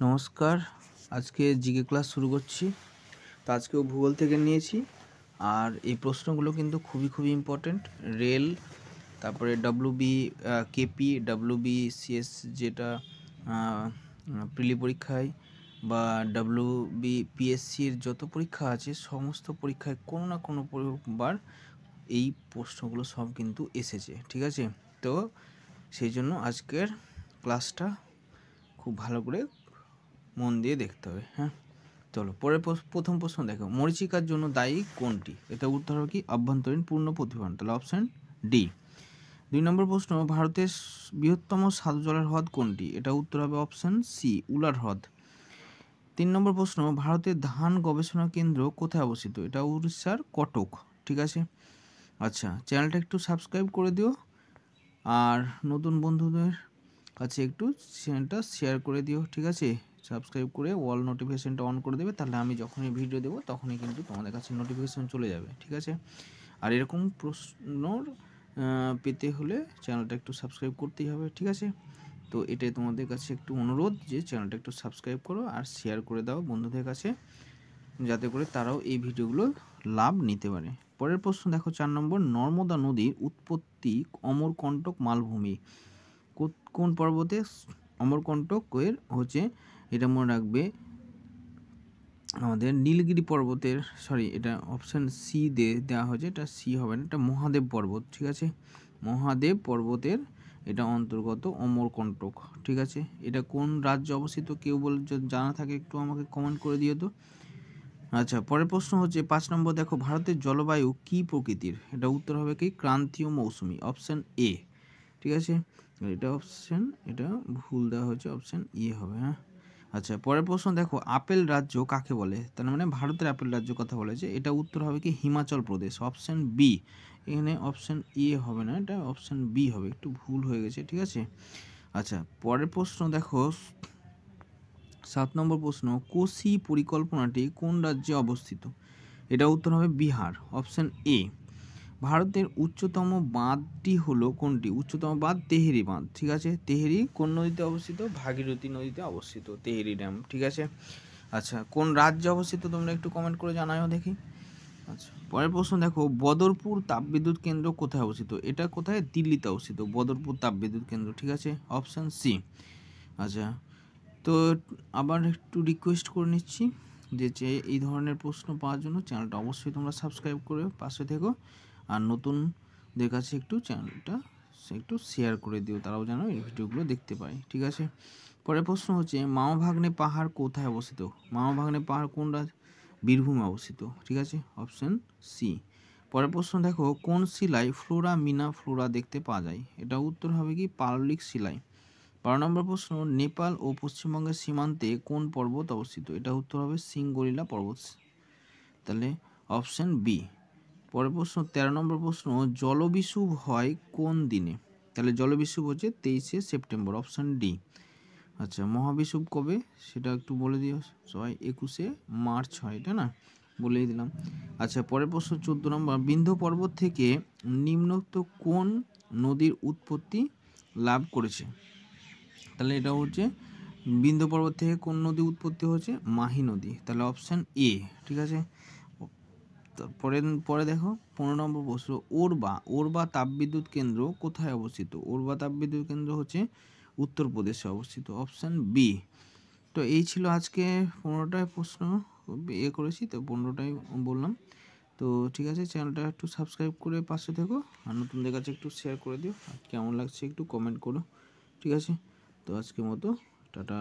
নমস্কার, আজকে GK class শুরু করছি। তো আজকেও ভূগোল থেকে নিয়েছি, আর এই প্রশ্নগুলো কিন্তু খুবই ইম্পর্টেন্ট। রেল, তারপরে ডব্লিউবি কেপি, ডব্লিউবি সিএস যেটা প্রিলি পরীক্ষায়, বা ডব্লিউবি পিএসসির যত পরীক্ষা আছে সমস্ত পরীক্ষায় কোনো না কোনো বার এই প্রশ্নগুলো সব কিন্তু এসেছে, ঠিক আছে। তো সেই জন্য আজকের ক্লাসটা খুব ভালো করে মন দিয়ে দেখতে হবে। হ্যাঁ, চলো পরের প্রথম প্রশ্ন দেখো, মরীচিকার জন্য দায়ী কোনটি? এটা উত্তর হবে কি অভ্যন্তরীণ পূর্ণ প্রতিফলন, তাহলে অপশন ডি। 2 নম্বর প্রশ্ন, ভারতের বৃহত্তম স্বাদু জলের হ্রদ কোনটি? এটা উত্তর হবে অপশন সি, উলার হ্রদ। 3 নম্বর প্রশ্ন, ভারতের ধান গবেষণা কেন্দ্র কোথায় অবস্থিত? এটা উড়িষ্যার কটক, ঠিক আছে। আচ্ছা, চ্যানেলটা একটু সাবস্ক্রাইব করে দিও, আর নতুন বন্ধুদের কাছে একটু চ্যানেলটা শেয়ার করে দিও, ঠিক আছে। সাবস্ক্রাইব করে অল নোটিফিকেশানটা অন করে দেবে, তাহলে আমি যখনই ভিডিও দেবো তখনই কিন্তু তোমাদের কাছে নোটিফিকেশান চলে যাবে, ঠিক আছে। আর এরকম প্রশ্নর পেতে হলে চ্যানেলটা একটু সাবস্ক্রাইব করতেই হবে, ঠিক আছে। তো এটাই তোমাদের কাছে একটু অনুরোধ যে চ্যানেলটা একটু সাবস্ক্রাইব করো আর শেয়ার করে দাও বন্ধুদের কাছে, যাতে করে তারাও এই ভিডিওগুলো লাভ নিতে পারে। পরের প্রশ্ন দেখো 4 নম্বর, নর্মদা নদীর উৎপত্তি অমরকণ্টক মালভূমি কোন পর্বতে? অমরকণ্টকের হচ্ছে, এটা মনে রাখবে, আমাদের নীলগিরি পর্বতের, এটা অপশান সি দেওয়া হয়েছে, এটা সি হবে না, এটা মহাদেব পর্বত, ঠিক আছে। মহাদেব পর্বতের এটা অন্তর্গত অমরকণ্টক, ঠিক আছে। এটা কোন রাজ্যে অবস্থিত? কেউ বলে জানা থাকে একটু আমাকে কমেন্ট করে দিও তো। আচ্ছা, পরের প্রশ্ন হচ্ছে 5 নম্বর দেখো, ভারতের জলবায়ু কি প্রকৃতির? এটা উত্তর হবে কি ক্রান্তীয় মৌসুমি, অপশান এ, ঠিক আছে। এটা ভুল দেওয়া হয়েছে, অপশান ই হবে। হ্যাঁ, আচ্ছা, পরের প্রশ্ন দেখো, আপেল রাজ্য কাকে বলে? তার মানে ভারতের আপেল রাজ্য কথা বলেছে, এটা উত্তর হবে কি হিমাচল প্রদেশ, অপশান বি। এখানে অপশান ই হবে না, এটা অপশান বি হবে, একটু ভুল হয়ে গেছে, ঠিক আছে। আচ্ছা, পরের প্রশ্ন দেখো 7 নম্বর প্রশ্ন, কোসি পরিকল্পনাটি কোন রাজ্যে অবস্থিত? এটা উত্তর হবে বিহার, অপশান এ। ভারতের উচ্চতম বাঁধটি হলো কোনটি? উচ্চতম বাঁধ তেহেরি বাঁধ, ঠিক আছে। তেহেরি কোন নদীতে অবস্থিত? ভাগীরথী নদীতে অবস্থিত তেহেরি ড্যাম, ঠিক আছে। আচ্ছা, কোন রাজ্যে অবস্থিত তোমরা একটু কমেন্ট করে জানাও দেখি। আচ্ছা, পরের প্রশ্ন দেখো, বদরপুর তাপবিদ্যুৎ কেন্দ্র কোথায় অবস্থিত? এটা কোথায়? দিল্লিতে অবস্থিত বদরপুর তাপবিদ্যুৎ কেন্দ্র, ঠিক আছে, অপশান সি। আচ্ছা, তো আবার একটু রিকোয়েস্ট করে নিচ্ছি যে এই ধরনের প্রশ্ন পাওয়ার জন্য চ্যানেলটা অবশ্যই তোমরা সাবস্ক্রাইব করে পাশে থেকো, আর নতুনদের কাছে একটু চ্যানেলটা একটু শেয়ার করে দিও, তারাও যেন এই ভিডিওগুলো দেখতে পায়, ঠিক আছে। পরের প্রশ্ন হচ্ছে, মামাভাগ্নে পাহাড় কোথায় অবস্থিত? মামাভাগ্নে পাহাড় কোন বীরভূমে অবস্থিত, ঠিক আছে, অপশান সি। পরের প্রশ্ন দেখো, কোন শিলায় ফ্লোরা মিনা ফ্লোরা দেখতে পাওয়া যায়? এটা উত্তর হবে কি পাললিক শিলায়। 12 নম্বর প্রশ্ন, নেপাল ও পশ্চিমবঙ্গের সীমান্তে কোন পর্বত অবস্থিত? এটা উত্তর হবে সিঙ্গলিলা পর্বত, তাহলে অপশান বি। পরের প্রশ্ন 13 নম্বর প্রশ্ন, জলবিষুব হয় কোন দিনে? তাহলে জলবিষুব হচ্ছে 23শে সেপ্টেম্বর, অপশান ডি। আচ্ছা, মহাবিষুব কবে সেটা একটু বলে দিও সবাই। 21শে মার্চ হয়, এটা না, বলেই দিলাম। আচ্ছা, পরের প্রশ্ন 14 নম্বর, বিন্ধ্য পর্বত থেকে নিম্নোক্ত কোন নদীর উৎপত্তি লাভ করেছে? তাহলে এটা হচ্ছে বিন্ধ্য পর্বত থেকে কোন নদী উৎপত্তি হচ্ছে? মাহি নদী, তাহলে অপশান এ, ঠিক আছে। পরে দেখো 15 নম্বর প্রশ্ন, ওরবা তাপবিদ্যুৎ কেন্দ্র কোথায় অবস্থিত? ওরবা তাপবিদ্যুৎ কেন্দ্র হচ্ছে উত্তরপ্রদেশে অবস্থিত, অপশান বি। তো এই ছিল আজকে 15টায় প্রশ্ন করেছি, তো 15টাই বললাম। তো ঠিক আছে, চ্যানেলটা একটু সাবস্ক্রাইব করে পাশে থেকো, আর নতুনদের কাছে একটু শেয়ার করে দিও, আর কেমন লাগছে একটু কমেন্ট করো, ঠিক আছে। তো আজকের মতো টাটা।